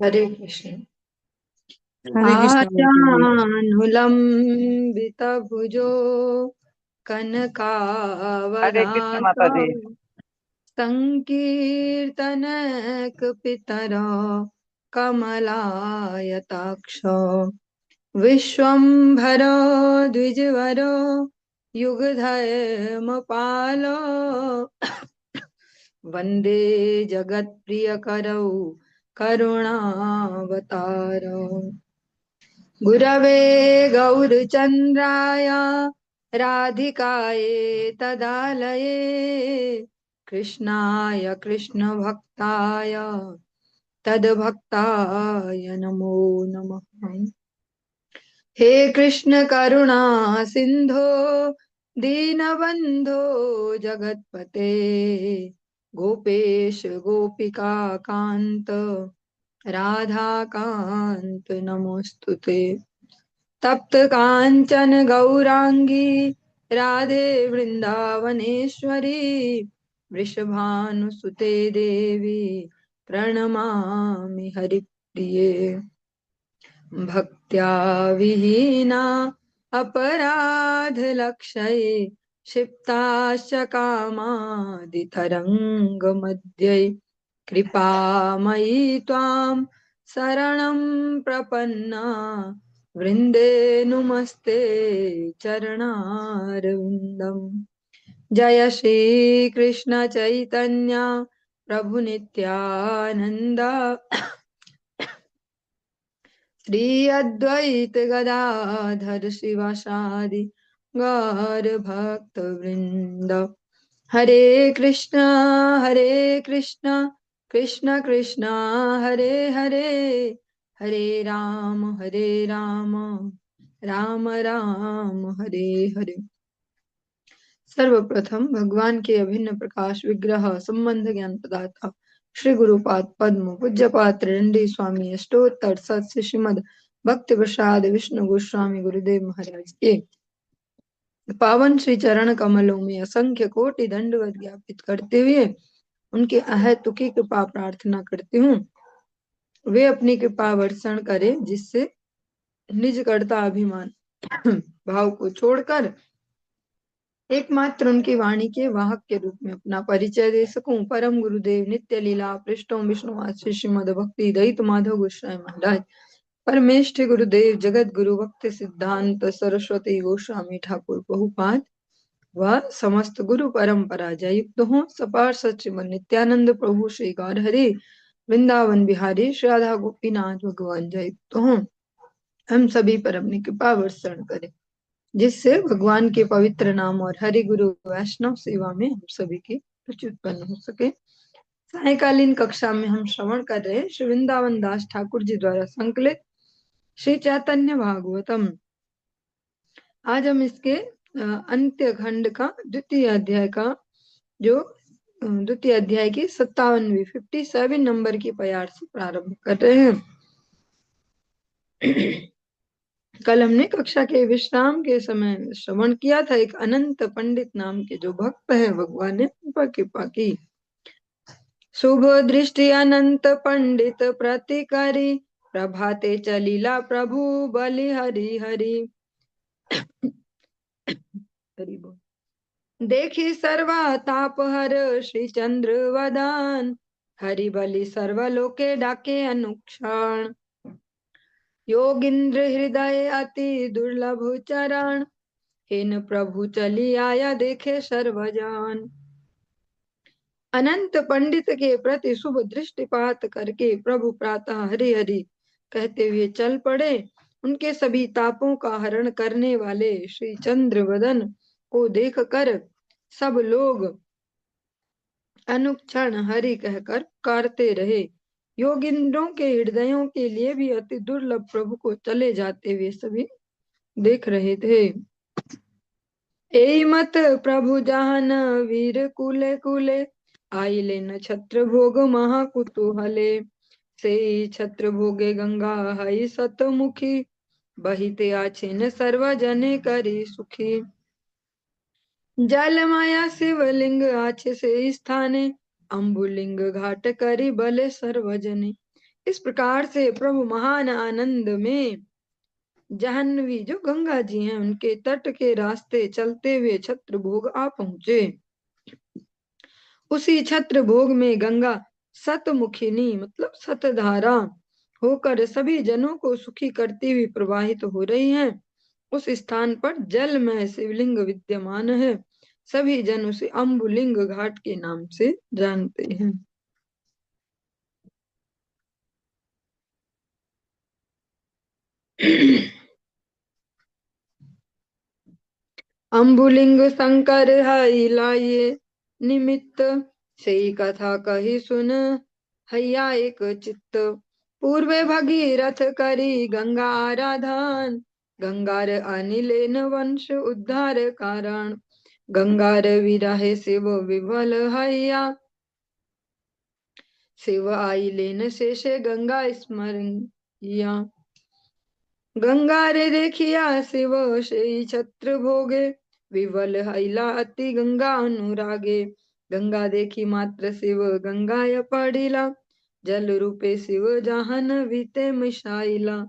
हरे कृष्ण। हरे कृष्णा माता जी। आजानुलंबित भुजो हरे कृष्ण माता कनकावदाता जी। संकीर्तनक पितर कमलायताक्ष विश्वम्भरो द्विजवरो युगधर्मपालो वन्दे जगत्प्रियकरौ करुणावतारौ गुरवे गौरचन्द्राय राधिकायै तदालये कृष्णाय कृष्णभक्ताय तद्भक्ताय नमो नमः। हे कृष्ण करुणा सिंधो दीनबंधो जगतपते गोपेश गोपिका कांत राधा कांत नमोस्तुते। तप्त कांचन गौरांगी राधे वृंदावनेश्वरी वृषभानुसुते देवी प्रणमामि हरिप्रिये। भक्त्या विहीना अपराधलक्षये क्षिप्ताश्च कामादितरङ्गमध्ये कृपामयी त्वां शरणं प्रपन्ना वृन्दे नुमस्ते चरणारविन्दम्। जय श्री कृष्ण चैतन्य प्रभु नित्यानंद श्री अद्वैत गदाधर शिवासादि गौर भक्त वृंद। हरे कृष्ण कृष्ण कृष्ण हरे हरे हरे राम राम राम हरे हरे। सर्वप्रथम भगवान के अभिन्न प्रकाश विग्रह संबंध ज्ञान प्रदाता श्री गुरुपाद पद्म पूज्यपाद त्रिदंडी स्वामी अष्टोत्तर सत्स्य श्रीमद भक्ति प्रसाद विष्णु गोस्वामी गुरुदेव महाराज के पावन श्री चरण कमलों में असंख्य कोटि दंडवत ज्ञापित करते हुए उनके अहेतुकी कृपा प्रार्थना करती हूँ। वे अपनी कृपा वर्षण करे जिससे निज कर्ता अभिमान भाव को छोड़कर एकमात्र उनकी वाणी के वाहक के रूप में अपना परिचय दे सकूं। परम गुरुदेव नित्य लीला पृष्ठों विष्णु श्रीमद भक्ति दयित माधव गोस्वामी महाराज परमेष्ठि गुरुदेव जगत गुरु भक्ति सिद्धांत सरस्वती गोस्वामी ठाकुर बहुपाद व समस्त गुरु परंपरा जय युक्त हो। सपार सचिव नित्यानंद प्रभु श्री गौर हरि वृंदावन बिहारी श्री राधा गोपीनाथ भगवान जय युक्त हो। हम सभी पर अपनी कृपा वर्षण करें जिससे भगवान के पवित्र नाम और हरि गुरु वैष्णव सेवा में हम सभी की रुचि उत्पन्न हो सके। सायकालीन कक्षा में हम श्रवण कर रहे श्री वृंदावन दास ठाकुर जी द्वारा संकलित श्री चैतन्य भागवतम। आज हम इसके अंत्य खंड का द्वितीय अध्याय का जो द्वितीय अध्याय की 57वीं 57 नंबर की प्यार से प्रारंभ कर रहे हैं। कल हमने कक्षा के विश्राम के समय श्रवण किया था एक अनंत पंडित नाम के जो भक्त है भगवान ने उन पर कृपा की। शुभ दृष्टि अनंत पंडित प्रतिकारी प्रभाते चलीला प्रभु बलि हरि हरि हरि बोल। देखी सर्वा ताप हर श्री चंद्र वदन हरि बलि सर्वलोके डाके अनुक्षण योगिंद्र हृदय अति दुर्लभ चरण हेन प्रभु चली आया देखे सर्वजन। अनंत पंडित के प्रति शुभ दृष्टिपात करके प्रभु प्रातः हरि हरि कहते हुए चल पड़े। उनके सभी तापों का हरण करने वाले श्री चंद्र वदन को देखकर सब लोग अनुक्षण हरि कहकर पुकारते रहे। योगिंद्रों के हृदयों के लिए भी अति दुर्लभ प्रभु को चले जाते हुए सभी देख रहे थे। ए मत प्रभु जान वीर कुले कुले आइले न छत्र भोग महाकुतूहले से छत्र भोगे गंगा हई सतमुखी बहिते आछिन सर्वजने करी सुखी जल माया शिवलिंग आछे से स्थाने अम्बुलिंग घाट करी बले सर्वजने। इस प्रकार से प्रभु महान आनंद में जाह्नवी जो गंगा जी हैं उनके तट के रास्ते चलते हुए छत्र भोग आ पहुंचे। उसी छत्र भोग में गंगा सतमुखिनी मतलब सतधारा होकर सभी जनों को सुखी करती हुई प्रवाहित हो रही है। उस स्थान पर जल में शिवलिंग विद्यमान है। सभी जन उसे अम्बुलिंग घाट के नाम से जानते हैं। अम्बुलिंग शंकर हई लाए निमित्त से कथा कही सुन हैया एक चित्त। पूर्वे भगीरथ करी गंगा आराधन गंगार अनिलेन वंश उद्धार कारण। गंगार विरहे शिव विभल हैया शिव आई लेन शेषे गंगा स्मरिया। गंगा रे देखिया शिव से छत्र भोगे विवल हैला अति गंगा अनुरागे। गंगा देखी मात्र शिव गंगाय पड़िला जल रूपे शिव जहन बीते मिशाइला।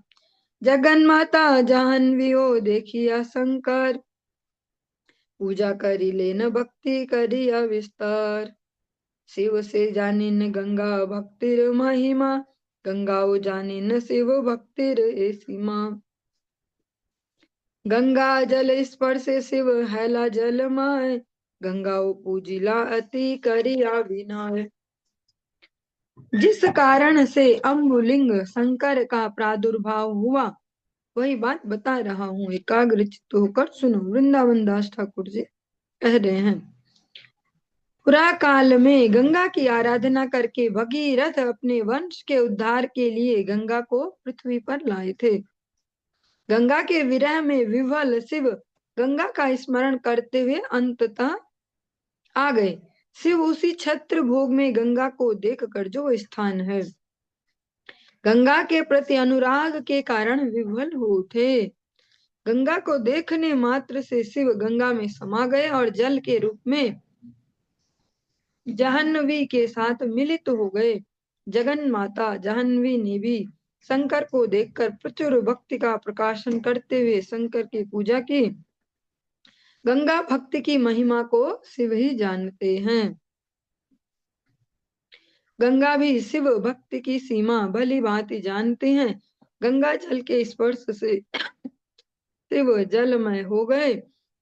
जगन माता जाह्नवियो देखिया शंकर पूजा करी लेन भक्ति करिया विस्तार। शिव से जानिन गंगा भक्तिर महिमा गंगाओ जानिन शिव भक्तिर ए सीमा। गंगा जल स्पर्शे शिव हैला जलमय गंगाओ पूजिला अति करिया विनय। जिस कारण से अम्बुलिंग शंकर का प्रादुर्भाव हुआ वही बात बता रहा हूँ, एकाग्र चित्त होकर सुनो। वृंदावन दास ठाकुर जी कह रहे हैं, पुरा काल में गंगा की आराधना करके भगीरथ अपने वंश के उद्धार के लिए गंगा को पृथ्वी पर लाए थे। गंगा के विरह में विह्वल शिव गंगा का स्मरण करते हुए अंततः आ गए। शिव उसी छत्र भोग में गंगा को देखकर जो स्थान है गंगा के प्रति अनुराग के कारण विह्वल हो उठे। गंगा को देखने मात्र से शिव गंगा में समा गए और जल के रूप में जाह्नवी के साथ मिलित हो गए। जगन माता जाह्नवी ने भी शंकर को देखकर प्रचुर भक्ति का प्रकाशन करते हुए शंकर की पूजा की। गंगा भक्ति की महिमा को शिव ही जानते हैं। गंगा भी शिव भक्ति की सीमा भली भांति जानते हैं। गंगा जल के स्पर्श से शिव जलमय हो गए।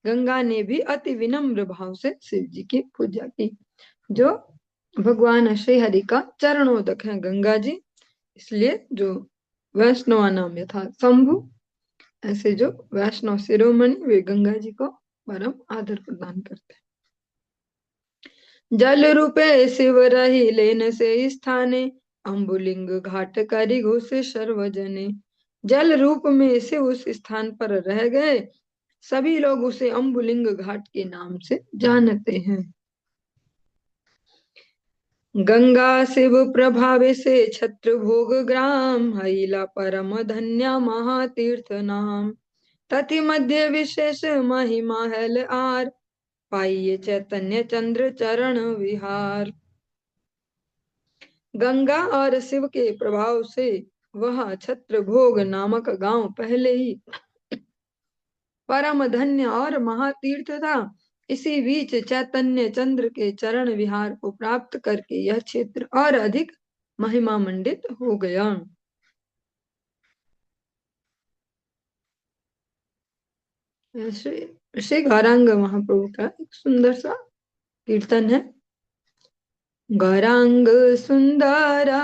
गंगा ने भी अति विनम्र भाव से शिव जी की पूजा की। जो भगवान श्री हरि का चरणोदक है गंगा जी, इसलिए जो वैष्णव नाम यथा शंभु, ऐसे जो वैष्णव शिरोमणि वे गंगा जी को परम आदर प्रदान करते हैं। जल रूपे शिव रही लेन से स्थाने अम्बुलिंग घाट करी घोषे सर्वजने। जल रूप में शिव उस स्थान पर रह गए। सभी लोग उसे अम्बुलिंग घाट के नाम से जानते हैं। गंगा शिव प्रभावे से छत्र भोग ग्राम हैला परम धन्या महातीर्थ नाम। तथि मध्य विशेष महिमा हैल आर पाइये चैतन्य चंद्र चरण विहार। गंगा और शिव के प्रभाव से वह छत्र भोग नामक गांव पहले ही परम धन्य और महातीर्थ था। इसी बीच चैतन्य चंद्र के चरण विहार को प्राप्त करके यह क्षेत्र और अधिक महिमा मंडित हो गया। श्री गौरांग महाप्रभु का एक सुंदर सा कीर्तन है। गौरांग सुंदरा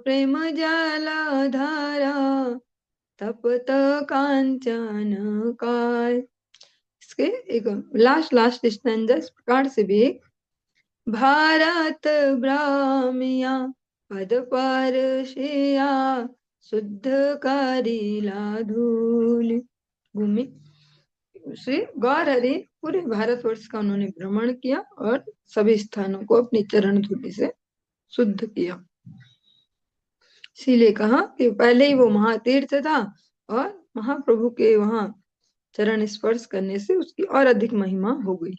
प्रेम जलधारा तपत कांचन काय। इसके एक लास्ट स्टैंजा इस प्रकार से भी, भारत ब्राह्मिया पद पर शिया शुद्ध करीला धूल। भूमि श्री गौर हरि पूरे भारतवर्ष का उन्होंने भ्रमण किया और सभी स्थानों को अपनी चरण धूलि से शुद्ध किया। इसीलिए कहा कि पहले ही वो महातीर्थ था और महाप्रभु के वहां चरण स्पर्श करने से उसकी और अधिक महिमा हो गई।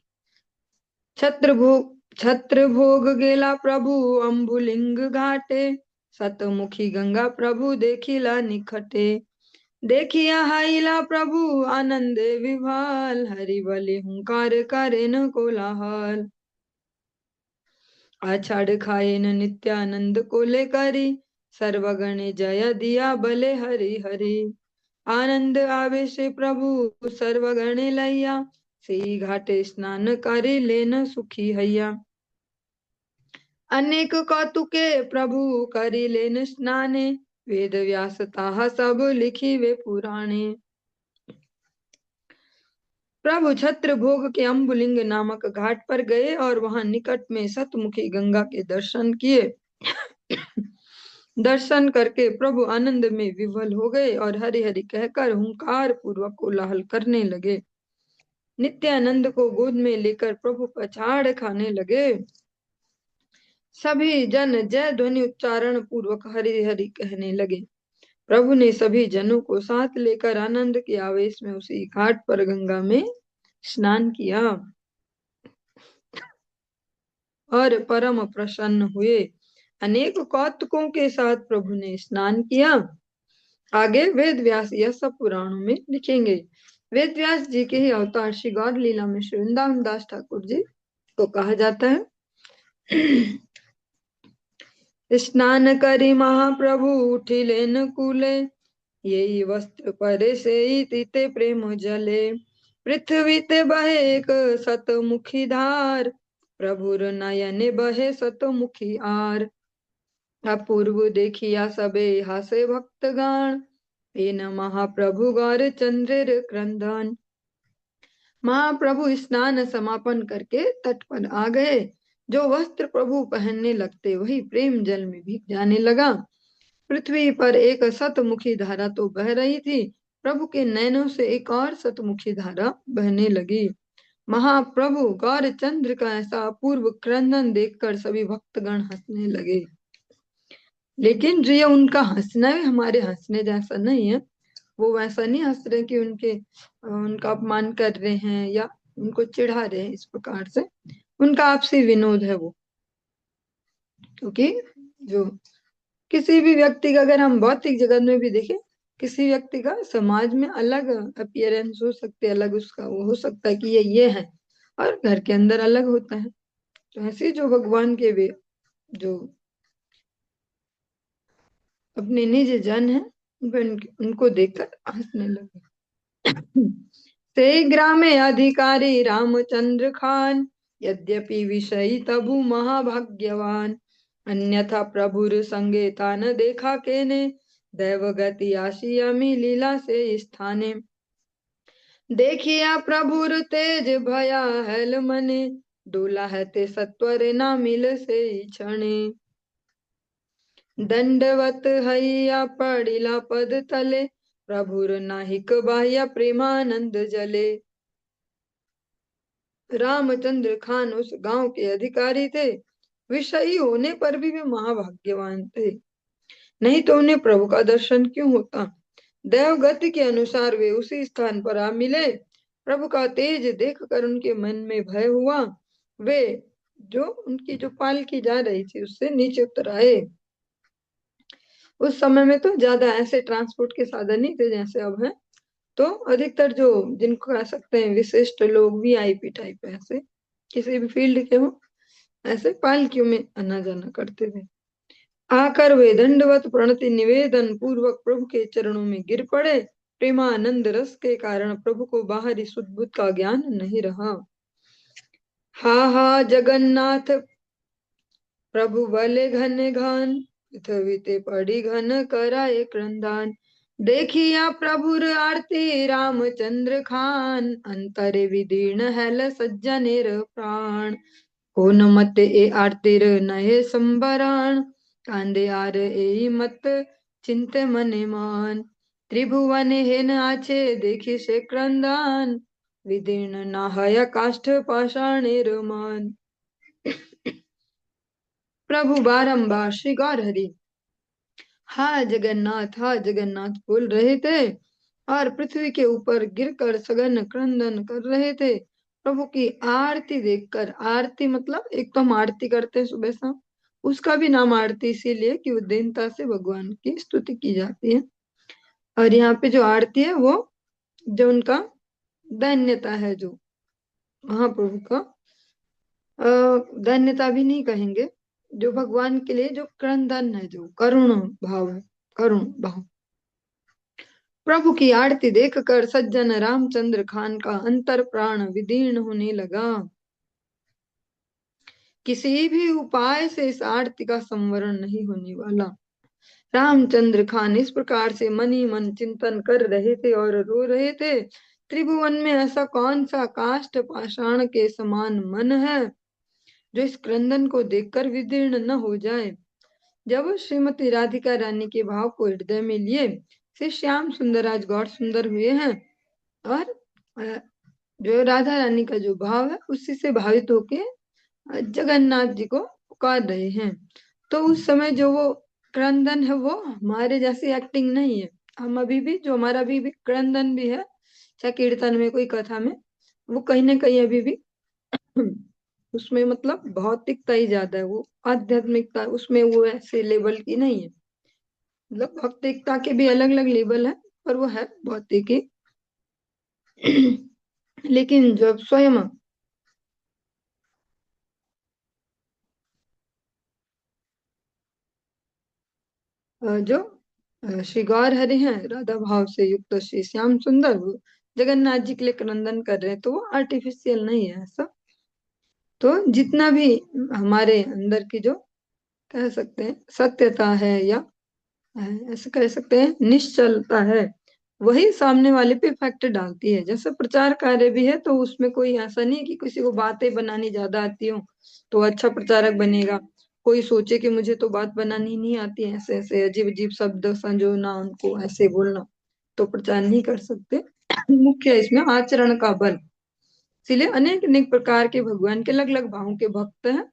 छत्र भोग गेला प्रभु अम्बुलिंग घाटे सतमुखी गंगा प्रभु देखिला निखटे। देखिया हाइला प्रभु आनंद विभाल, हरि बलि हुंकार करे न कोलाहल। आषाढ़ खाए न नित्यानंद को ले करी, सर्वगण जय दिया बले हरि हरि। आनंद आवे से प्रभु सर्वगण लैया, सी घाटे स्नान करे लेन सुखी हैया। अनेक कौतुके प्रभु करी लेन स्नाने, वेद व्यास ताहा सब लिखी वे पुराणे। प्रभु छत्र भोग के अम्बुलिंग नामक घाट पर गए और वहां निकट में सतमुखी गंगा के दर्शन किए। दर्शन करके प्रभु आनंद में विवल हो गए और हरि हरि कहकर हुंकार पूर्वक कोलाहल करने लगे। नित्यानंद को गोद में लेकर प्रभु पछाड़ खाने लगे। सभी जन जय ध्वनि उच्चारण पूर्वक हरि हरि कहने लगे। प्रभु ने सभी जनों को साथ लेकर आनंद के आवेश में उसी घाट पर गंगा में स्नान किया और परम प्रसन्न हुए। अनेक कौतुकों के साथ प्रभु ने स्नान किया। आगे वेद व्यास यह सब पुराणों में लिखेंगे। वेद व्यास जी के ही अवतार श्री गौर लीला में श्री वृंदावन दास ठाकुर जी को कहा जाता है। स्नान करी महाप्रभु उठिले न कूले, यही वस्त्र परे से तीते प्रेम जले। पृथ्वी ते बहे एक सतमुखी धार, प्रभुर नयन बहे सतमुखी आर। अपूर्व देखिया सबे हासे भक्तगण, एन महाप्रभु गौर चंद्र क्रंदन। महाप्रभु स्नान समापन करके तट पर आ गए। जो वस्त्र प्रभु पहनने लगते वही प्रेम जल में भीग जाने लगा। पृथ्वी पर एक सतमुखी धारा तो बह रही थी, प्रभु के नयनों से एक और सतमुखी धारा बहने लगी। महाप्रभु गौर चंद्र का ऐसा अपूर्व क्रंदन देखकर सभी भक्तगण हंसने लगे। लेकिन जो ये उनका हंसना है हमारे हंसने जैसा नहीं है। वो वैसा नहीं हंस रहे कि उनका अपमान कर रहे हैं या उनको चिढ़ा रहे हैं, इस प्रकार से उनका आपसी विनोद है वो। क्योंकि जो किसी भी व्यक्ति का अगर हम भौतिक जगत में भी देखें, किसी व्यक्ति का समाज में अलग अपीयरेंस हो सकते, अलग उसका वो हो सकता है कि ये है, और घर के अंदर अलग होता है। तो ऐसे जो भगवान के वे जो अपने निज जन है उनको देखकर हंसने लगे। से ग्रामे अधिकारी रामचंद्र खान, यद्यपि विषयी तबु महाभाग्यवान। अन्यथा प्रभुर संगे तान देखा केने, दैवगति आशी अमी लीला से स्थाने। देखिया प्रभुर तेज भया हेल मने, डोला है ते सत्वर ना मिल से क्षणे। दंडवत हैया पड़िला पद तले, प्रभुर नाहिक बाह्य प्रेमानंद जले। रामचंद्र खान उस गांव के अधिकारी थे। विषयी होने पर भी वे महाभाग्यवान थे, नहीं तो उन्हें प्रभु का दर्शन क्यों होता। दैवगति के अनुसार वे उसी स्थान पर आ मिले। प्रभु का तेज देखकर उनके मन में भय हुआ। वे जो उनकी जो पालकी जा रही थी उससे नीचे उतर आए। उस समय में तो ज्यादा ऐसे ट्रांसपोर्ट के साधन नहीं थे जैसे अब हैं। तो अधिकतर जो जिनको कह सकते हैं विशिष्ट लोग, वीआईपी टाइप, ऐसे किसी भी फील्ड के हो, ऐसे पालकियों में आना जाना करते थे। आकर वे दंडवत प्रणति निवेदन पूर्वक प्रभु के चरणों में गिर पड़े। प्रेमानंद रस के कारण प्रभु को बाहरी शुद्ध बुद्ध का ज्ञान नहीं रहा। हा हा जगन्नाथ प्रभु बले घन घान, पृथ्वी ते पड़ी घन कराए क्रंदान। देखिया प्रभुर आरती रामचंद्र खान, अंतरे विदीर्ण हैल सज्जनेर प्राण। को न मत ए आरतीर नहे संबरान, कांदे आर ए मत चिंत मने मान। त्रिभुवन हेन आछे देखी से क्रंदान, विदीर्ण नाहय काष्ठ पाषाणेर मान। प्रभु बारंबार श्री गौर हरि हा जगन्नाथ बोल रहे थे और पृथ्वी के ऊपर गिरकर सघन क्रंदन कर रहे थे। प्रभु की आरती देखकर, आरती मतलब एक तो हम आरती करते हैं सुबह शाम, उसका भी नाम आरती इसीलिए कि उद्दीनता से भगवान की स्तुति की जाती है। और यहाँ पे जो आरती है वो जो उनका दैन्यता है, जो महाप्रभु का दैन्यता भी नहीं कहेंगे, जो भगवान के लिए जो क्रंदन है, जो करुण भाव है, करुण भाव। प्रभु की आरती देखकर सज्जन रामचंद्र खान का अंतर प्राण विदीर्ण होने लगा। किसी भी उपाय से इस आरती का संवरण नहीं होने वाला। रामचंद्र खान इस प्रकार से मन ही मन चिंतन कर रहे थे और रो रहे थे। त्रिभुवन में ऐसा कौन सा काष्ठ पाषाण के समान मन है जो इस क्रंदन को देखकर विदीर्ण न हो जाए। जब श्रीमती राधिका रानी के भाव को हृदय में लिए श्री श्याम सुंदर आज गौर सुंदर हुए हैं, और जो राधा रानी का जो भाव है उसी से भावित होके जगन्नाथ जी को पुकार रहे हैं। तो उस समय जो वो क्रंदन है वो हमारे जैसी एक्टिंग नहीं है। हम अभी भी जो हमारा अभी भी क्रंदन भी है, चाहे कीर्तन में कोई कथा में, वो कहीं ना कहीं अभी भी उसमें मतलब भौतिकता ही ज्यादा है, वो आध्यात्मिकता उसमें वो ऐसे लेवल की नहीं है। मतलब भौतिकता के भी अलग अलग लेवल है, पर वो है भौतिक ही। लेकिन जब स्वयं जो श्री गौर हरि हैं, राधा भाव से युक्त श्री श्याम सुंदर, वो जगन्नाथ जी के लिए क्रंदन कर रहे हैं, तो वो आर्टिफिशियल नहीं है ऐसा। तो जितना भी हमारे अंदर की जो कह सकते हैं सत्यता है, या ऐसे कह सकते हैं निश्चलता है, वही सामने वाले पे इफेक्ट डालती है। जैसे प्रचार कार्य भी है, तो उसमें कोई ऐसा नहीं है कि किसी को बातें बनानी ज्यादा आती हो तो अच्छा प्रचारक बनेगा। कोई सोचे कि मुझे तो बात बनानी नहीं आती है, ऐसे ऐसे अजीब अजीब शब्द संजोना, उनको ऐसे बोलना, तो प्रचार नहीं कर सकते। मुख्य है इसमें आचरण का बल। इसलिए अनेक अनेक प्रकार के भगवान के अलग अलग भावों के भक्त हैं।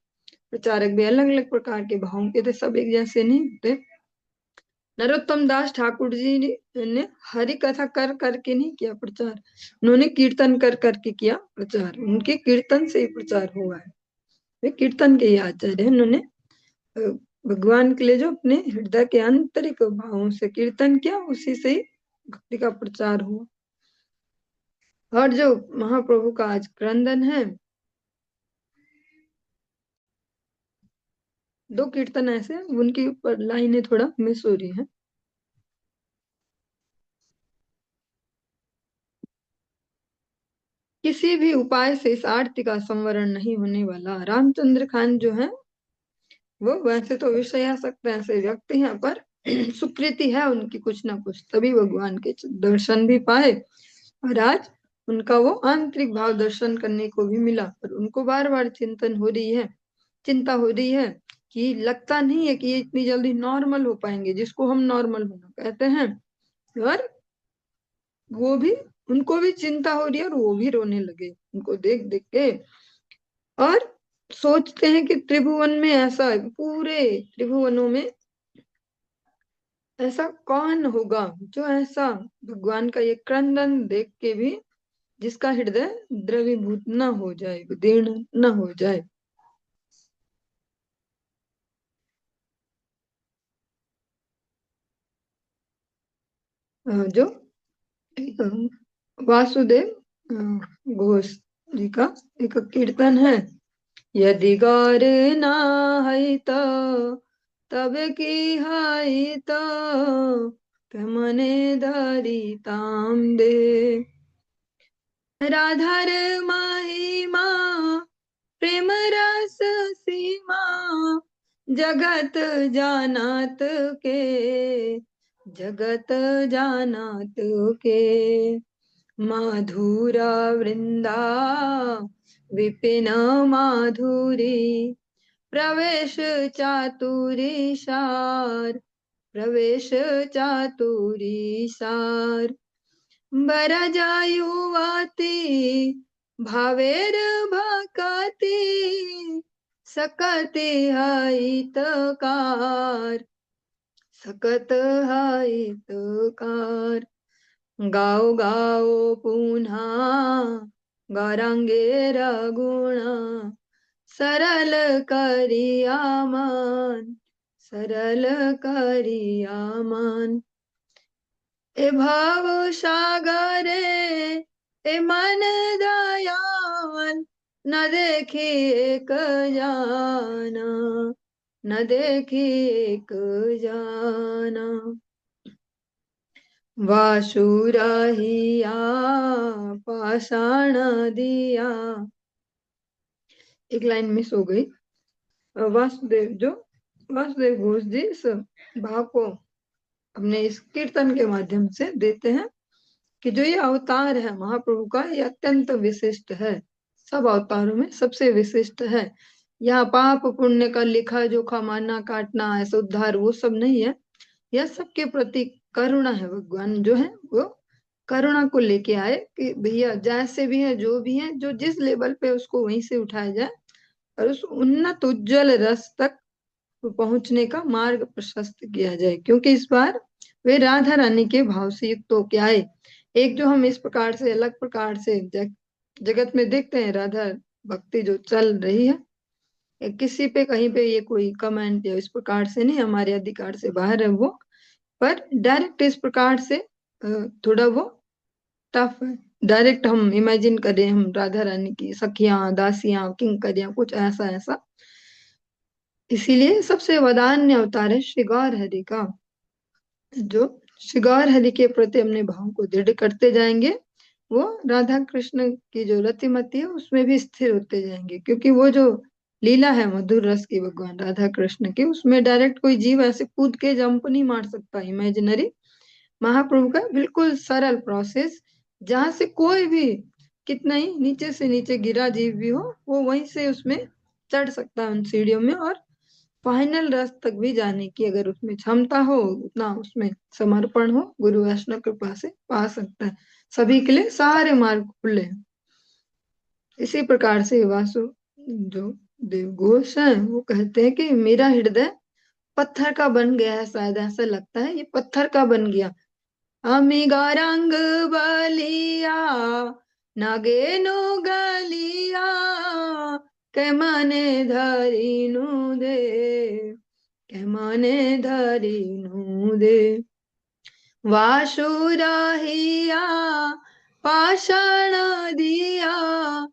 प्रचारक भी अलग अलग प्रकार के भावों के थे, सब एक जैसे नहीं होते। नरोत्तम दास ठाकुर जी ने हरि कथा कर करके नहीं किया प्रचार, उन्होंने कीर्तन कर करके किया प्रचार। उनके कीर्तन से ही प्रचार हुआ है। वे कीर्तन के ही आचार्य हैं। उन्होंने अ, भगवान के लिए जो अपने हृदय के आंतरिक भावों से कीर्तन किया, उसी से ही भक्ति का प्रचार हुआ। और जो महाप्रभु का आज क्रंदन है, दो कीर्तन ऐसे हैं, उनकी ऊपर लाइनें थोड़ा मिस हो रही हैं। किसी भी उपाय से इस आरती का संवरण नहीं होने वाला। रामचंद्र खान जो है वो वैसे तो विषयासक्त ऐसे व्यक्ति हैं, पर सुकृति है उनकी कुछ ना कुछ, तभी भगवान के दर्शन भी पाए। और आज उनका वो आंतरिक भाव दर्शन करने को भी मिला, पर उनको बार बार चिंतन हो रही है, चिंता हो रही है कि लगता नहीं है कि ये इतनी जल्दी नॉर्मल हो पाएंगे, जिसको हम नॉर्मल होना कहते हैं। और वो भी, उनको भी चिंता हो रही है, और वो भी रोने लगे उनको देख देख के। और सोचते हैं कि त्रिभुवन में ऐसा, पूरे त्रिभुवनों में ऐसा कौन होगा जो ऐसा भगवान का ये क्रंदन देख के भी जिसका हृदय द्रवीभूत न हो जाए, दीर्ण न हो जाए। जो एक वासुदेव घोष जी का एक कीर्तन है, यदि गौर ना है तो तब की है तो मने धरी ताम दे। राधार महिमा प्रेम रस सीमा जगत जानत के, जगत जानत के। माधुरा वृंदा विपिन माधुरी प्रवेश चातुरी सार, प्रवेश चातुरी सार। बरजायुवाती भावेर भकाती सकते हितकार, सकत हितकार। गाओ गाओ पुन्हा गौरांगे रघुणा सरल करिया मान, सरल करिया मान। ए भव सागरे ए मन दयाल, न देखी एक जाना, न देखी एक जाना। वासुरहिया पाषाण दिया, एक लाइन मिस हो गई। वासुदेव घोष जी इस भाव को अपने इस कीर्तन के माध्यम से देते हैं कि जो ये अवतार है महाप्रभु का, ये अत्यंत विशिष्ट है, सब अवतारों में सबसे विशिष्ट है। यहाँ पाप पुण्य का लिखा जोखा, मारना काटना, ऐसा उद्धार वो सब नहीं है। यह सबके प्रति करुणा है। भगवान जो है वो करुणा को लेके आए कि भैया जैसे भी है, जो भी है, जो जिस लेवल पे उसको वहीं से उठाया जाए और उस उन्नत उज्जवल रस तक पहुंचने का मार्ग प्रशस्त किया जाए। क्योंकि इस बार वे राधा रानी के भाव से युक्त होके आए। एक जो हम इस प्रकार से अलग प्रकार से जगत में देखते हैं राधा भक्ति जो चल रही है, किसी पे कहीं पे ये कोई कमेंट या इस प्रकार से नहीं, हमारे अधिकार से बाहर है वो। पर डायरेक्ट इस प्रकार से थोड़ा वो टफ है। डायरेक्ट हम इमेजिन करें हम राधा रानी की सखियां, दासियां, किंकरियां, कुछ ऐसा ऐसा। इसीलिए सबसे वदान्य अवतार है श्री गौर हरि का। जो श्री गौर हरि के प्रति अपने भाव को दृढ़ करते जाएंगे, वो राधा कृष्ण की जो रतिमती है उसमें भी स्थिर होते जाएंगे। क्योंकि वो जो लीला है मधुर रस की भगवान राधा कृष्ण की, उसमें डायरेक्ट कोई जीव ऐसे कूद के जंप नहीं मार सकता। इमेजिनरी महाप्रभु का बिल्कुल सरल प्रोसेस, जहां से कोई भी कितना ही नीचे से नीचे गिरा जीव भी हो, वो वहीं से उसमें चढ़ सकता है उन सीढ़ियों में, और फाइनल रस तक भी जाने की अगर उसमें क्षमता हो, उतना उसमें समर्पण हो, गुरु वैष्णव कृपा से पा सकता है। सभी के लिए सारे मार्ग खुले हैं। इसी प्रकार से वासु जो देव घोष है वो कहते हैं कि मेरा हृदय पत्थर का बन गया है, शायद ऐसा लगता है ये पत्थर का बन गया। अमी गौरांग बलिया नागेनु गलिया, के मने धरिनु दे, के मने धरिनु दे। वासुरहिया पाषाण दिया,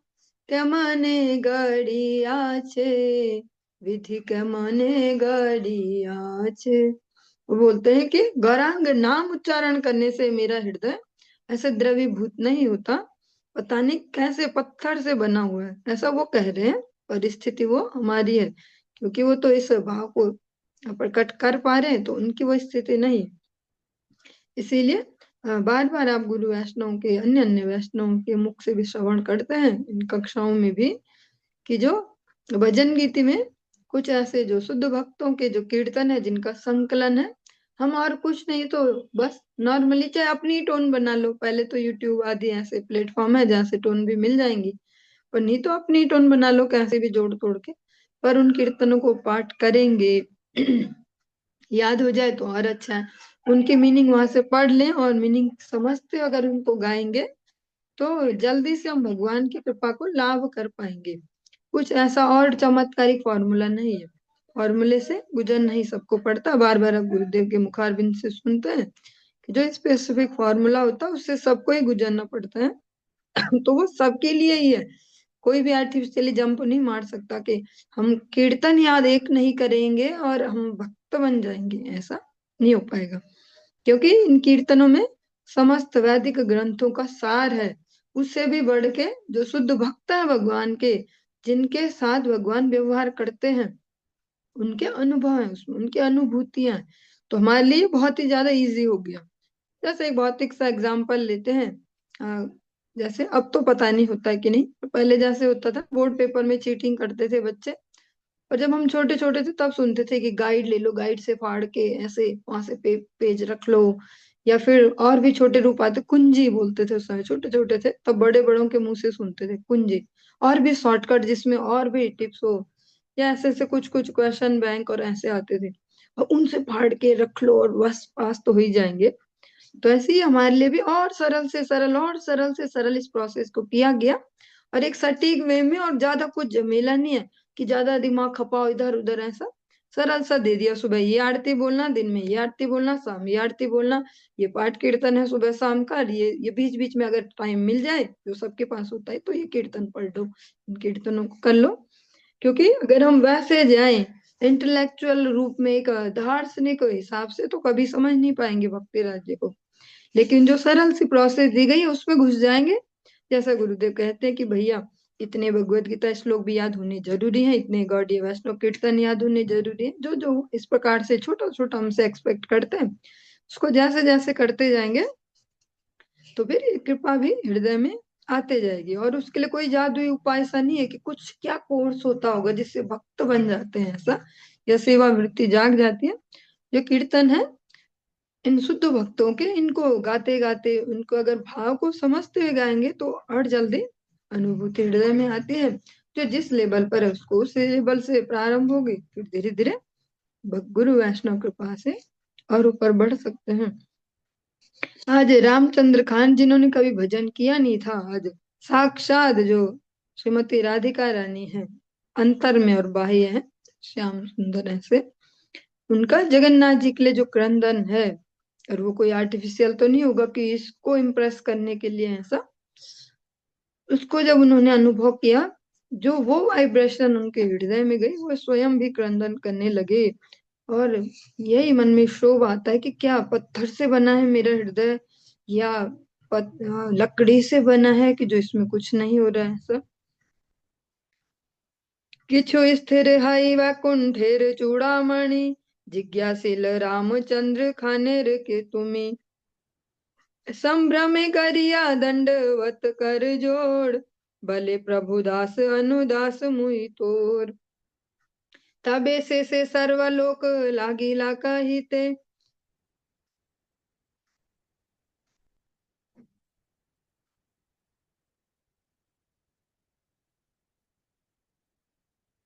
के मने गड़िया छे, विधि के मने गड़िया छे। वो बोलते हैं कि गौरांग नाम उच्चारण करने से मेरा हृदय ऐसे द्रवीभूत नहीं होता, पता नहीं कैसे पत्थर से बना हुआ है, ऐसा वो कह रहे हैं। परिस्थिति वो हमारी है, क्योंकि वो तो इस भाव को प्रकट कर पा रहे हैं, तो उनकी वो स्थिति नहीं। इसीलिए बार बार आप गुरु वैष्णव के, अन्य अन्य वैष्णव के मुख से भी श्रवण करते हैं इन कक्षाओं में भी, कि जो भजन गीति में कुछ ऐसे जो शुद्ध भक्तों के जो कीर्तन है, जिनका संकलन है, हम और कुछ नहीं तो बस नॉर्मली चाहे अपनी टोन बना लो। पहले तो यूट्यूब आदि ऐसे प्लेटफॉर्म है जहाँ से टोन भी मिल जाएंगी, पर नहीं तो अपनी टोन बना लो कैसे भी जोड़ तोड़ के, पर उन कीर्तनों को पाठ करेंगे याद हो जाए तो और अच्छा है। उनकी मीनिंग वहां से पढ़ लें और मीनिंग समझते अगर उनको गाएंगे, तो जल्दी से हम भगवान की कृपा को लाभ कर पाएंगे। कुछ ऐसा और चमत्कारिक फॉर्मूला नहीं है, फॉर्मूले से गुजर नहीं सबको पड़ता। बार बार अब गुरुदेव के मुखारबिंद से सुनते हैं कि जो स्पेसिफिक फॉर्मूला होता है उससे सबको ही गुजरना पड़ता है। तो वो सबके लिए ही है, कोई भी आर्टिफिशियली जंप नहीं मार सकता कि हम कीर्तन याद एक नहीं करेंगे और हम भक्त बन जाएंगे, ऐसा नहीं हो पाएगा। क्योंकि इन कीर्तनों में समस्त वैदिक ग्रंथों का सार है। उससे भी बढ़ के जो शुद्ध भक्त है भगवान के, जिनके साथ भगवान व्यवहार करते हैं, उनके अनुभव है उसमें, उनकी अनुभूतियां हैं। तो हमारे लिए बहुत ही ज्यादा इजी हो गया। जैसे एक भौतिक सा एग्जाम्पल लेते हैं। जैसे अब तो पता नहीं होता है कि नहीं, पहले जैसे होता था बोर्ड पेपर में चीटिंग करते थे बच्चे, और जब हम छोटे छोटे थे तब सुनते थे कि गाइड ले लो, गाइड से फाड़ के ऐसे वहां से पेज रख लो। या फिर और भी छोटे रूप आते, कुंजी बोलते थे उस समय, छोटे छोटे थे तब बड़े बड़ों के मुंह से सुनते थे कुंजी। और भी शॉर्टकट जिसमें और भी टिप्स हो, या ऐसे ऐसे कुछ कुछ क्वेश्चन बैंक और ऐसे आते थे, और उनसे फाड़ के रख लो और बस पास तो हो ही जाएंगे। तो ऐसे ही हमारे लिए भी और सरल से सरल और सरल से सरल इस प्रोसेस को किया गया, और एक सटीक वे में, और ज्यादा कुछ झमेला नहीं है। कि ज्यादा दिमाग खपाओ इधर उधर, ऐसा सरल सा दे दिया। सुबह ये आरती बोलना, दिन में ये आरती बोलना, शाम ये आरती बोलना, ये पाठ कीर्तन है सुबह शाम का, ये बीच बीच में अगर टाइम मिल जाए जो सबके पास होता है तो ये कीर्तन पढ़ लो, इन कीर्तनों को कर लो। क्योंकि अगर हम वैसे जाएं इंटेलेक्चुअल रूप में, एक दार्शनिक हिसाब से, तो कभी समझ नहीं पाएंगे भक्ति राज्य को। लेकिन जो सरल सी प्रोसेस दी गई है उसमें घुस जाएंगे। जैसा गुरुदेव कहते हैं कि भैया इतने भगवत गीता श्लोक भी याद होने जरूरी है, इतने गौड़ीय वैष्णव कीर्तन याद होने जरूरी है, जो जो इस प्रकार से छोटा छोटा हमसे एक्सपेक्ट करते हैं उसको जैसे जैसे करते जाएंगे तो फिर ये कृपा भी हृदय में आते जाएगी। और उसके लिए कोई जादुई उपाय ऐसा नहीं है कि कुछ क्या कोर्स होता होगा जिससे भक्त बन जाते हैं, ऐसा या सेवा वृत्ति जाग जाती है। जो कीर्तन है इन शुद्ध भक्तों के, इनको गाते गाते उनको अगर भाव को समझते हुए गाएंगे तो और जल्दी अनुभूति हृदय में आती है। जो जिस लेवल पर है उसको उस लेवल से प्रारंभ होगी, फिर धीरे धीरे गुरु वैष्णव कृपा से और ऊपर बढ़ सकते हैं। आज रामचंद्र खान जिन्होंने कभी भजन किया नहीं था, आज साक्षात जो श्रीमती राधिका रानी है, अंतर में और बाह्य है श्याम सुंदर ऐसे, उनका जगन्नाथ जी के लिए जो क्रंदन है, और वो कोई आर्टिफिशियल तो नहीं होगा कि इसको इम्प्रेस करने के लिए ऐसा, उसको जब उन्होंने अनुभव किया, जो वो वाइब्रेशन उनके हृदय में गई, वो स्वयं भी क्रंदन करने लगे। और यही मन में क्षोभ आता है कि क्या पत्थर से बना है मेरा हृदय, या लकड़ी से बना है कि जो इसमें कुछ नहीं हो रहा है सब। किछु स्थिर हाई वैकुंठेर चूड़ामणि, जिज्ञासिल रामचंद्र खानेर के तुम्ही, संभ्रमे करिया दंडवत कर जोड़, भले प्रभुदास अनुदास मुई तोर, तबे से सर्वलोक लागिला कहिते,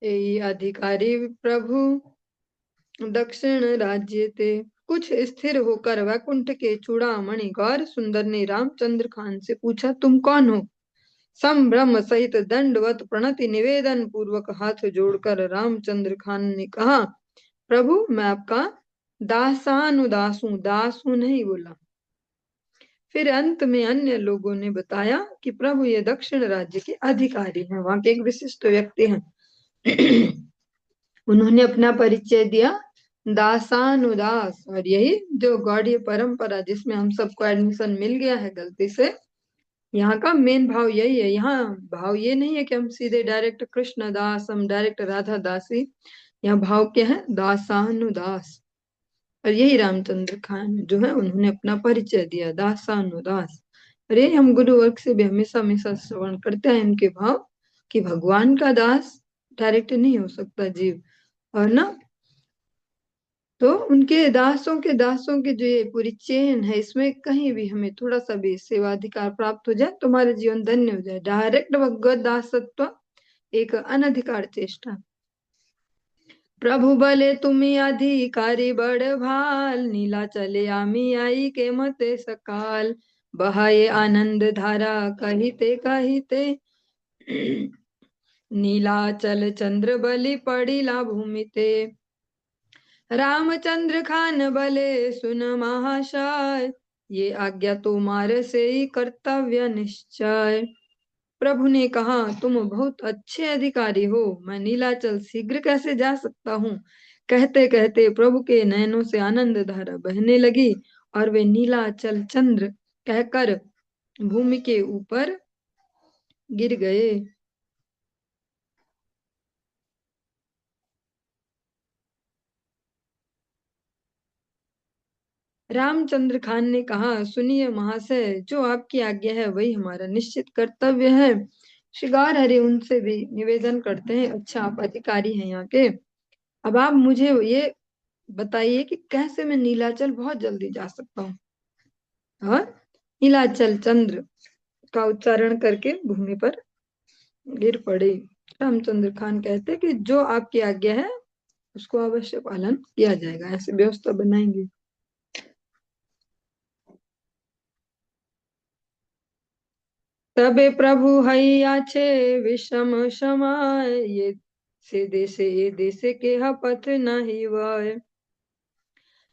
यही अधिकारी प्रभु दक्षिण राज्य थे। कुछ स्थिर होकर वैकुंठ के चूड़ामणि गौर सुंदर ने रामचंद्र खान से पूछा, तुम कौन हो? संभ्रम सहित दंडवत प्रणति निवेदन पूर्वक हाथ जोड़कर रामचंद्र खान ने कहा, प्रभु मैं आपका दासानुदास हूँ, दास हूँ नहीं बोला। फिर अंत में अन्य लोगों ने बताया कि प्रभु ये दक्षिण राज्य के अधिकारी हैं, वहां के एक विशिष्ट व्यक्ति हैं। उन्होंने अपना परिचय दिया दासानुदास। और यही जो गौड़ीय परंपरा जिसमें हम सबको एडमिशन मिल गया है गलती से, यहाँ का मेन भाव यही है। यहाँ भाव ये नहीं है कि हम सीधे डायरेक्ट कृष्ण दास, हम डायरेक्ट राधा दासी। यहाँ भाव क्या है? दासानुदास। और यही रामचंद्र खान जो है उन्होंने अपना परिचय दिया, दासानुदास। और ये हम गुरु वर्ग से भी हमेशा हमेशा श्रवण करते हैं इनके भाव, कि भगवान का दास डायरेक्ट नहीं हो सकता जीव, और ना तो उनके दासों के जो ये पूरी चेन है, इसमें कहीं भी हमें थोड़ा सा भी सेवाधिकार प्राप्त हो जाए तुम्हारे जीवन धन्य हो जाए। डायरेक्ट भगवत दासत्व एक अनधिकार चेष्टा। प्रभु बले तुम्ही अधिकारी बड़ भाल, नीला चले आमी आई के मते सकाल, बहाये आनंद धारा कहिते कहिते, नीलाचल चंद्र बलि पड़िला भूमिते, रामचंद्र खान बले सुन महाशय, ये आज्ञा तुम्हारे से ही कर्तव्य निश्चय। प्रभु ने कहा, तुम बहुत अच्छे अधिकारी हो, मैं नीलाचल शीघ्र कैसे जा सकता हूँ? कहते कहते प्रभु के नयनों से आनंद धारा बहने लगी और वे नीलाचल चंद्र कहकर भूमि के ऊपर गिर गए। रामचंद्र खान ने कहा, सुनिए महाशय, जो आपकी आज्ञा है वही हमारा निश्चित कर्तव्य है। श्रृगार हरि उनसे भी निवेदन करते हैं, अच्छा आप अधिकारी हैं यहाँ के, अब आप मुझे ये बताइए कि कैसे मैं नीलाचल बहुत जल्दी जा सकता हूँ। और नीलाचल चंद्र का उच्चारण करके भूमि पर गिर पड़े। रामचंद्र खान कहते कि जो आपकी आज्ञा है उसको अवश्य पालन किया जाएगा, ऐसे व्यवस्था बनाएंगे। तबे प्रभु हैया छे विषम समाय, ये से देशे ये देशे के पथ नहीं वय।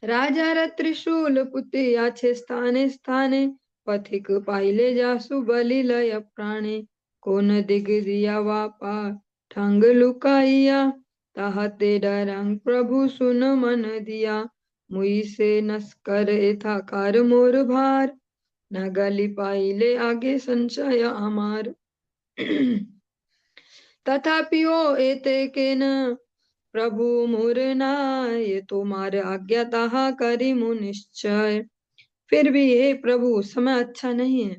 राजा र त्रिशूल पुते आछे स्थाने स्थाने, पथिक पाइले जासु बलि लय प्राणे। कोन दिग दिया वापा ठंग लुकाइया, ताहते डरंग प्रभु सुन मन दिया। मुई से नस्कर था कार मोर भार, न गली पाइले आगे संशय हमार। तथापि ओ एते के न प्रभु मोर नाय, तुम्हारे आज्ञा ताहा करी मु निश्चय। फिर भी हे प्रभु समय अच्छा नहीं है,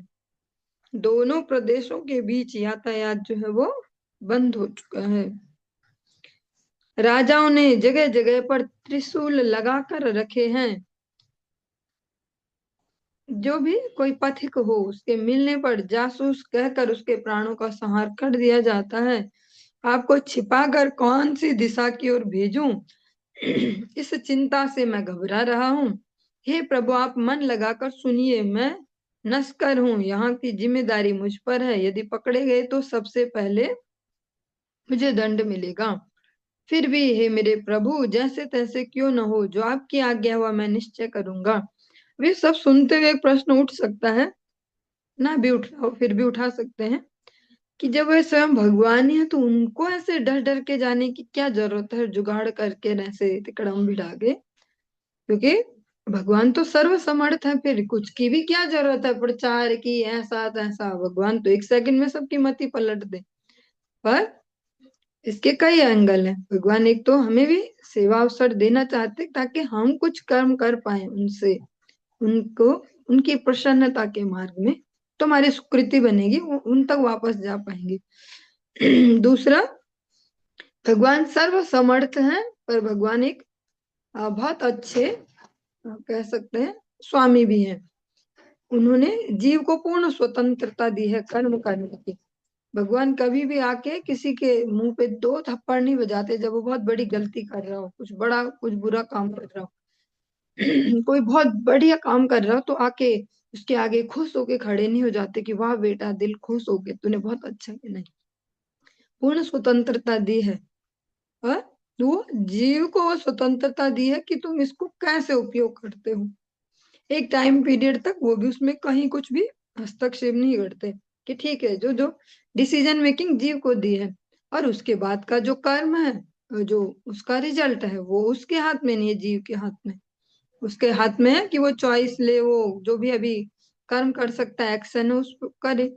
दोनों प्रदेशों के बीच यातायात जो है वो बंद हो चुका है। राजाओं ने जगह जगह पर त्रिशूल लगाकर रखे हैं, जो भी कोई पथिक हो उसके मिलने पर जासूस कहकर उसके प्राणों का संहार कर दिया जाता है। आपको छिपाकर कौन सी दिशा की ओर भेजूं, इस चिंता से मैं घबरा रहा हूँ। हे प्रभु आप मन लगाकर सुनिए, मैं नस्कर हूँ, यहाँ की जिम्मेदारी मुझ पर है। यदि पकड़े गए तो सबसे पहले मुझे दंड मिलेगा। फिर भी हे मेरे प्रभु जैसे तैसे क्यों न हो, जो आपकी आज्ञा हुआ मैं निश्चय करूंगा। वे सब सुनते हुए एक प्रश्न उठ सकता है, ना भी उठ रहा हो फिर भी उठा सकते हैं, कि जब वे स्वयं भगवान ही है तो उनको ऐसे डर डर के जाने की क्या जरूरत है, जुगाड़ करके ऐसे तिकड़म बिठा के। क्योंकि भगवान तो सर्व समर्थ है, फिर कुछ की भी क्या जरूरत है प्रचार की, ऐसा तैसा। भगवान तो एक सेकंड में सबकी मति पलट दे। पर इसके कई एंगल हैं। भगवान एक तो हमें भी सेवा अवसर देना चाहते हैं, ताकि हम कुछ कर्म कर पाए उनसे, उनको उनकी प्रसन्नता के मार्ग में, तो हमारी सुकृति बनेगी, उन तक वापस जा पाएंगे। दूसरा, भगवान सर्व समर्थ हैं, पर भगवान एक बहुत अच्छे कह सकते हैं स्वामी भी हैं। उन्होंने जीव को पूर्ण स्वतंत्रता दी है कर्म करने की। भगवान कभी भी आके किसी के मुंह पे दो थप्पड़ नहीं बजाते जब वो बहुत बड़ी गलती कर रहा हो, कुछ बड़ा कुछ बुरा काम कर रहा हो। कोई बहुत बढ़िया काम कर रहा हो तो आके उसके आगे खुश होके खड़े नहीं हो जाते कि वाह बेटा दिल खुश हो गया, तूने बहुत अच्छा किया। नहीं, पूर्ण स्वतंत्रता दी है। और वो जीव को वो स्वतंत्रता दी है कि तुम इसको कैसे उपयोग करते हो। एक टाइम पीरियड तक वो भी उसमें कहीं कुछ भी हस्तक्षेप नहीं करते, कि ठीक है जो जो डिसीजन मेकिंग जीव को दी है, और उसके बाद का जो कर्म है, जो उसका रिजल्ट है, वो उसके हाथ में नहीं है, जीव के हाथ में। उसके हाथ में है कि वो चॉइस ले, वो जो भी अभी कर्म कर सकता है, एक्शन है उस पर करे,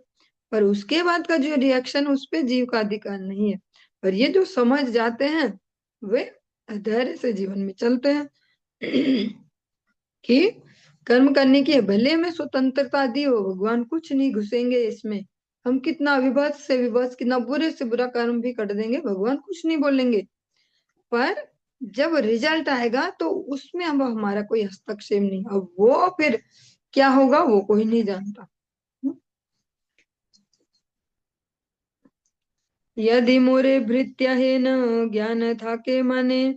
पर उसके बाद का जो रिएक्शन उस पे जीव का अधिकार नहीं है। पर ये जो समझ जाते हैं वे धैर्य से जीवन में चलते हैं। कि कर्म करने की है, भले में स्वतंत्रता दी हो, भगवान कुछ नहीं घुसेंगे इसमें। हम कितना विभत्स से विभत्स, कितना बुरे से बुरा कर्म भी कर देंगे, भगवान कुछ नहीं बोलेंगे। पर जब रिजल्ट आएगा तो उसमें अब हमारा कोई हस्तक्षेप नहीं, अब वो फिर क्या होगा वो कोई नहीं जानता। यदि मोरे भृत्य है न ज्ञान था के मने,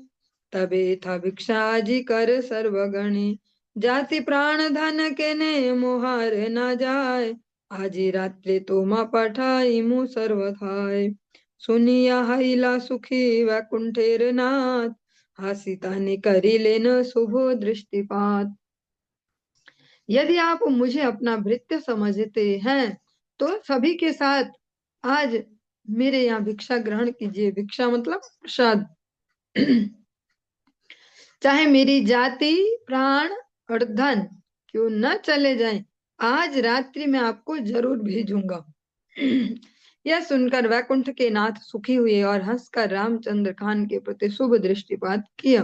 तबे था भिक्षा जी कर सर्वगणे। जाति प्राण धन के ने मोहार न जाय, आजी रात्रि तो मा पठाई मु सर्वथाय। सुनिया हईला सुखी वैकुंठेर नाथ, हासिता ने करी लेन शुभ दृष्टिपात। यदि आप मुझे अपना भृत्य समझते हैं तो सभी के साथ आज मेरे यहाँ भिक्षा ग्रहण कीजिए। भिक्षा मतलब प्रसाद। चाहे मेरी जाति प्राण और धन क्यों न चले जाएं, आज रात्रि में आपको जरूर भेजूंगा। यह सुनकर वैकुंठ के नाथ सुखी हुए और हंसकर रामचंद्र खान के प्रति शुभ दृष्टिपात किया।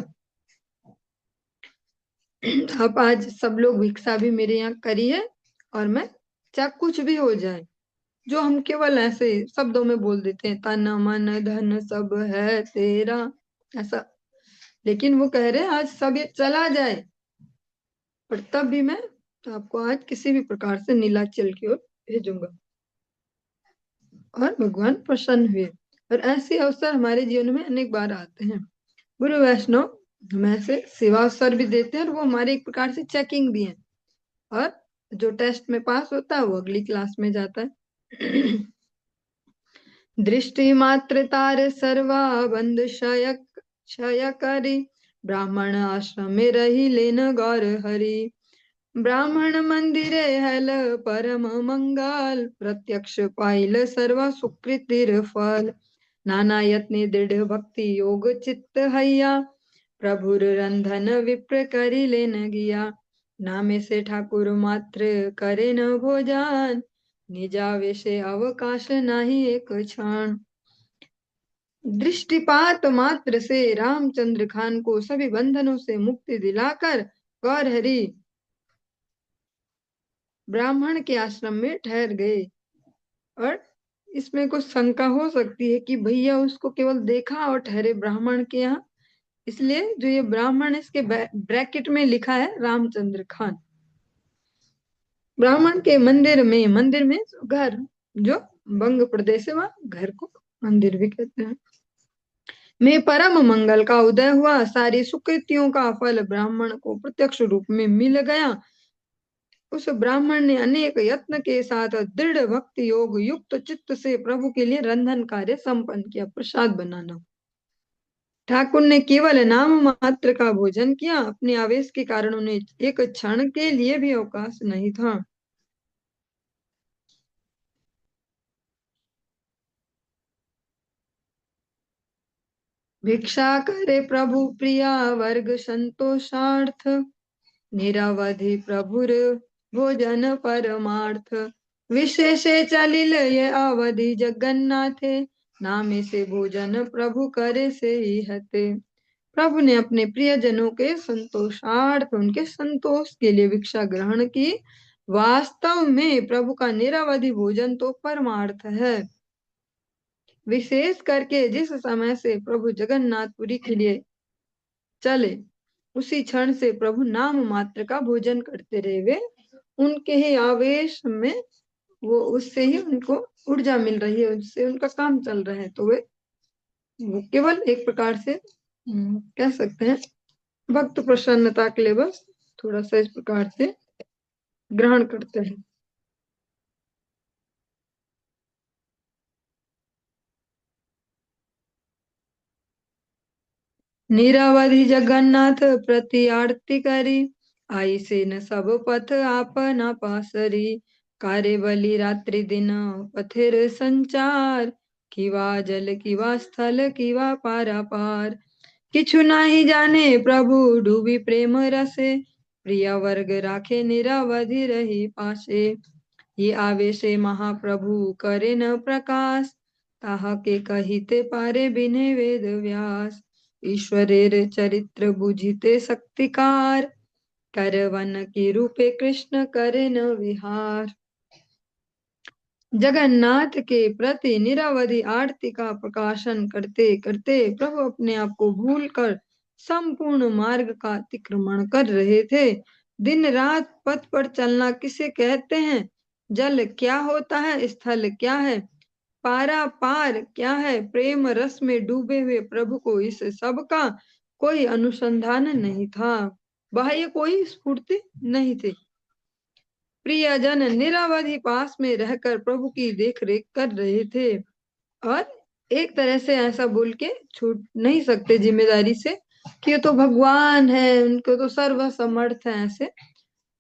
अब आज सब लोग भिक्षा भी मेरे यहाँ करिए, और मैं चाहे कुछ भी हो जाए, जो हम केवल ऐसे शब्दों में बोल देते हैं, तन मन धन सब है तेरा, ऐसा। लेकिन वो कह रहे हैं आज सब ये चला जाए, पर तब भी मैं आपको आज किसी भी प्रकार से नीलाचल की ओर भेजूंगा। और भगवान प्रसन्न हुए। और ऐसे अवसर हमारे जीवन में अनेक बार आते हैं। गुरु वैष्णव हमें ऐसे सेवा अवसर भी देते हैं, और वो हमारे एक प्रकार से चेकिंग भी है। और जो टेस्ट में पास होता है वो अगली क्लास में जाता है। दृष्टि मात्र तार सर्वा बंध क्षय करी, ब्राह्मण आश्रम में रही लेन गौर हरि। ब्राह्मण मंदिरे हल परम मंगल, प्रत्यक्ष पाइल सर्व सुकृतिर फल। नाना यत्ने दृढ़ भक्ति योग चित्त हैया, प्रभुर रंधन विप्र करी लेन गिया। नामे से ठाकुर मात्र करे न भोजन, निजावेशे अवकाश नहीं एक क्षण। दृष्टिपात मात्र से रामचंद्र खान को सभी बंधनों से मुक्ति दिलाकर गौरहरि ब्राह्मण के आश्रम में ठहर गए। और इसमें कुछ शंका हो सकती है कि भैया उसको केवल देखा और ठहरे ब्राह्मण के यहाँ, इसलिए जो ये ब्राह्मण इसके ब्रैकेट में लिखा है रामचंद्र खान। ब्राह्मण के मंदिर में घर, जो बंग प्रदेश है वहां घर को मंदिर भी कहते हैं, में परम मंगल का उदय हुआ। सारी सुकृतियों का फल ब्राह्मण को प्रत्यक्ष रूप में मिल गया। उस ब्राह्मण ने अनेक यत्न के साथ दृढ़ भक्ति योग युक्त चित्त से प्रभु के लिए रंधन कार्य संपन्न किया, प्रसाद बनाना। ठाकुर ने केवल नाम मात्र का भोजन किया, अपने आवेश के कारण उन्हें एक क्षण के लिए भी अवकाश नहीं था। भिक्षा करे प्रभु प्रिया वर्ग संतोषार्थ, निरवधि प्रभुर भोजन परमार्थ। विशेषे चलिल ये अवधि जगन्नाथे, नामे से भोजन प्रभु करे से ही हते। प्रभु ने अपने प्रियजनों के संतोषार्थ, उनके संतोष के लिए भिक्षा ग्रहण की। वास्तव में प्रभु का निरवधि भोजन तो परमार्थ है। विशेष करके जिस समय से प्रभु जगन्नाथपुरी के लिए चले, उसी क्षण से प्रभु नाम मात्र का भोजन करते रहे। वे उनके ही आवेश में, वो उससे ही उनको ऊर्जा मिल रही है, उससे उनका काम चल रहा है। तो वे वो केवल एक प्रकार से कह सकते हैं भक्त प्रसन्नता के लिए बस थोड़ा सा इस प्रकार से ग्रहण करते हैं। निरवधि जगन्नाथ प्रति आरती करी, आई से न सब पथ आपना पासरी। कार्य बलि रात्रि दिन पथिर संचार, किवा जल किवा स्थल किवा पारापार। किछु नाही जाने प्रभु डूबी प्रेम रसे, प्रिय वर्ग राखे निरवधि रही पासे। ये आवेशे महाप्रभु करे न प्रकाश, ताहा के कहिते पारे बिने वेद व्यास। ईश्वरेर चरित्र बुझिते शक्तिकार, करवन की रूपे कृष्ण करे न विहार। जगन्नाथ के प्रति निरवधि आरती का प्रकाशन करते करते प्रभु अपने आप को भूलकर संपूर्ण मार्ग का अतिक्रमण कर रहे थे। दिन रात पथ पर चलना किसे कहते हैं, जल क्या होता है, स्थल क्या है, पारा पार क्या है। प्रेम रस में डूबे हुए प्रभु को इस सब का कोई अनुसंधान नहीं था, बाह्य कोई स्फूर्ति नहीं थी। प्रियजन निरवधि पास में रहकर प्रभु की देख रेख कर रहे थे, और एक तरह से ऐसा बोल के छूट नहीं सकते जिम्मेदारी से कि ये तो भगवान है, उनको तो सर्व समर्थ है। ऐसे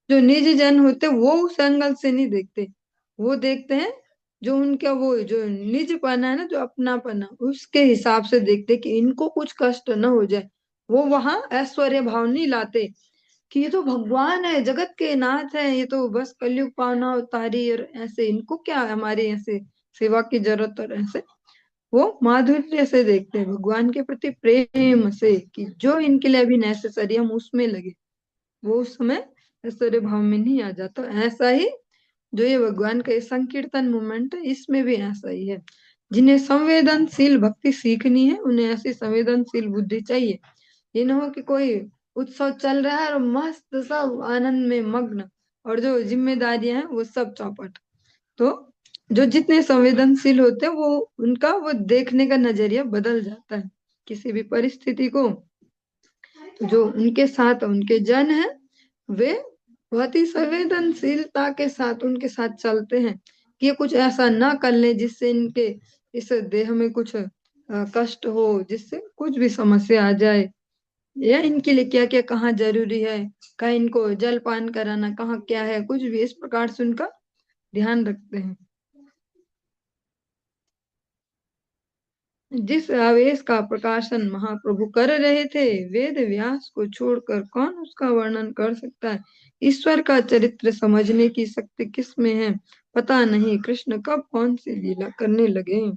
जो निज जन होते वो उस एंगल से नहीं देखते, वो देखते हैं जो उनका वो जो निज पना है ना, जो अपना पना, उसके हिसाब से देखते कि इनको कुछ कष्ट न हो जाए। वो वहां ऐश्वर्य भाव नहीं लाते कि ये तो भगवान है, जगत के नाथ है, ये तो बस कलयुग पावना उतारी, और ऐसे इनको क्या हमारे ऐसे सेवा की जरूरत। और ऐसे वो माधुर्य से देखते हैं भगवान के प्रति प्रेम से, कि जो इनके लिए अभी नेसेसरी हम उसमें लगे। वो उस समय ऐश्वर्य भाव में नहीं आ जाता। ऐसा ही जो ये भगवान का ये संकीर्तन मूवमेंट है, इसमें भी ऐसा ही है। जिन्हें संवेदनशील भक्ति सीखनी है, उन्हें ऐसी संवेदनशील बुद्धि चाहिए। ये न हो कि कोई उत्सव चल रहा है और मस्त सब आनंद में मग्न, और जो जिम्मेदारियां हैं वो सब चौपट। तो जो जितने संवेदनशील होते हैं वो उनका वो देखने का नजरिया बदल जाता है किसी भी परिस्थिति को। जो उनके साथ उनके जन हैं, वे बहुत ही संवेदनशीलता के साथ उनके साथ चलते हैं। कि ये कुछ ऐसा ना कर ले जिससे इनके इस देह में कुछ कष्ट हो, जिससे कुछ भी समस्या आ जाए, या इनके लिए क्या क्या कहाँ जरूरी है, कहाँ इनको जल पान कराना, कहाँ क्या है, कुछ भी इस प्रकार से उनका ध्यान रखते हैं। जिस आवेश का प्रकाशन महाप्रभु कर रहे थे, वेद व्यास को छोड़कर कौन उसका वर्णन कर सकता है। ईश्वर का चरित्र समझने की शक्ति किस में है, पता नहीं कृष्ण कब कौन सी लीला करने लगे।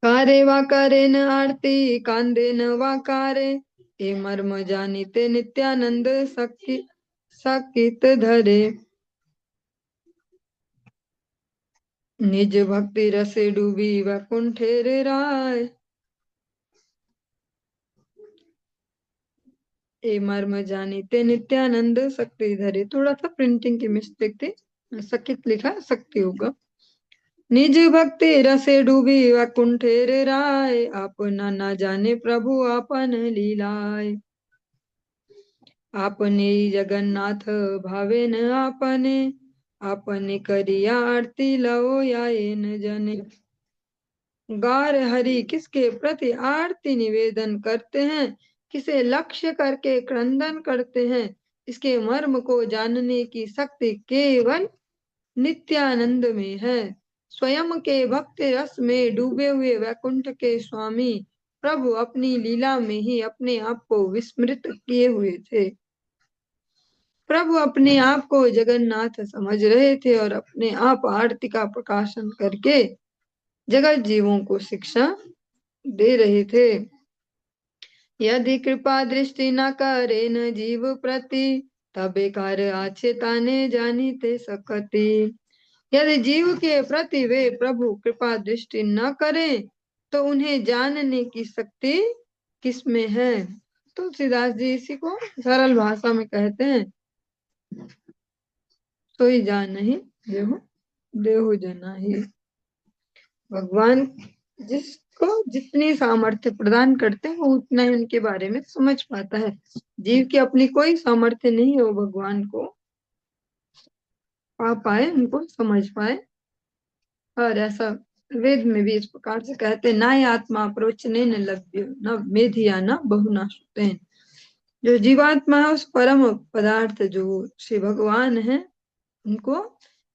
कारे वा करे न आरती, कांदे न वा कारे, ए मर्म जानिते नित्यानंद सखी सकित धरे। निज भक्ति रसे डूबी वैकुंठे रे राय, ए मर्म जानिते नित्यानंद शक्ति धरे। थोड़ा सा प्रिंटिंग की मिस्टेक थी, सकित लिखा शक्ति होगा। निज भक्ति रसे डूबी वैकुंठे रे राय, अपना न जाने प्रभु आपन लीलाय। आपने जगन्नाथ भावे न आपने, आपने करिया आरती लो या न जने। गार हरि किसके प्रति आरती निवेदन करते हैं, किसे लक्ष्य करके क्रंदन करते हैं, इसके मर्म को जानने की शक्ति केवल नित्यानंद में है। स्वयं के भक्ति रस में डूबे हुए वैकुंठ के स्वामी प्रभु अपनी लीला में ही अपने आप को विस्मृत किए हुए थे। प्रभु अपने आप को जगन्नाथ समझ रहे थे और अपने आप आरती का प्रकाशन करके जगत जीवों को शिक्षा दे रहे थे। यदि कृपा दृष्टि न करे न जीव प्रति, तबे कार आछे ताने जानीते सकती। यदि जीव के प्रति वे प्रभु कृपा दृष्टि न करें, तो उन्हें जानने की शक्ति किसमें है। तुलसीदास जी इसी को सरल भाषा में कहते हैं, सोई जान नहीं देहु देहु जना ही। भगवान जिसको जितनी सामर्थ्य प्रदान करते हैं, वो उतना ही उनके बारे में समझ पाता है। जीव की अपनी कोई सामर्थ्य नहीं है वो भगवान को पा पाए, उनको समझ पाए। और ऐसा वेद में भी इस प्रकार से कहते हैं, ना आत्मा प्रोचने न लभ्य न मेधिया न बहुना सुतेन। जो जीवात्मा है उस परम पदार्थ जो श्री भगवान है, उनको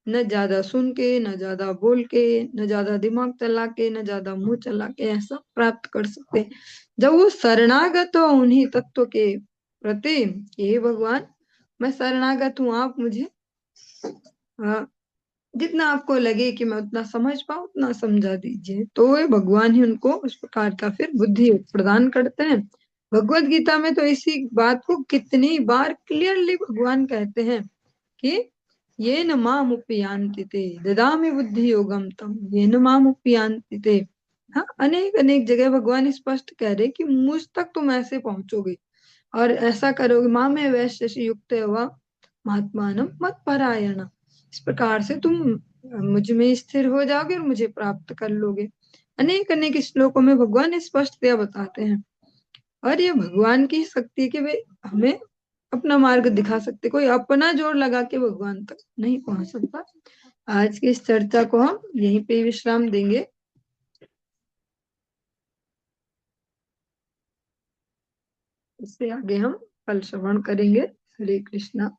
न ज्यादा सुन के, न ज्यादा बोल के, न ज्यादा दिमाग चला के, न ज्यादा मुंह चला के ऐसा प्राप्त कर सकते। जब वो शरणागत हो उन्हीं तत्व के प्रति, हे भगवान मैं शरणागत हूँ, आप मुझे जितना आपको लगे कि मैं उतना समझ पाऊं उतना समझा दीजिए, तो वे भगवान ही उनको उस प्रकार का फिर बुद्धि प्रदान करते हैं। भगवत गीता में तो इसी बात को कितनी बार क्लियरली भगवान कहते हैं कि ये न माम उपयांति ते ददामि बुद्धि योगम तम ये न माम उपयांति ते। हाँ, अनेक अनेक जगह भगवान स्पष्ट कह रहे कि मुझ तक तुम ऐसे पहुंचोगे और ऐसा करोगे, माँ में वैश्य युक्त व महात्मानम मत परायण, इस प्रकार से तुम मुझ में स्थिर हो जाओगे और मुझे प्राप्त कर लोगे। अनेक अनेक श्लोकों में भगवान स्पष्टतया बताते हैं। और ये भगवान की शक्ति है कि वे हमें अपना मार्ग दिखा सकते, कोई अपना जोर लगा के भगवान तक नहीं पहुंच सकता। आज की इस चर्चा को हम यहीं पे विश्राम देंगे, इससे आगे हम कल श्रवण करेंगे। हरे कृष्णा।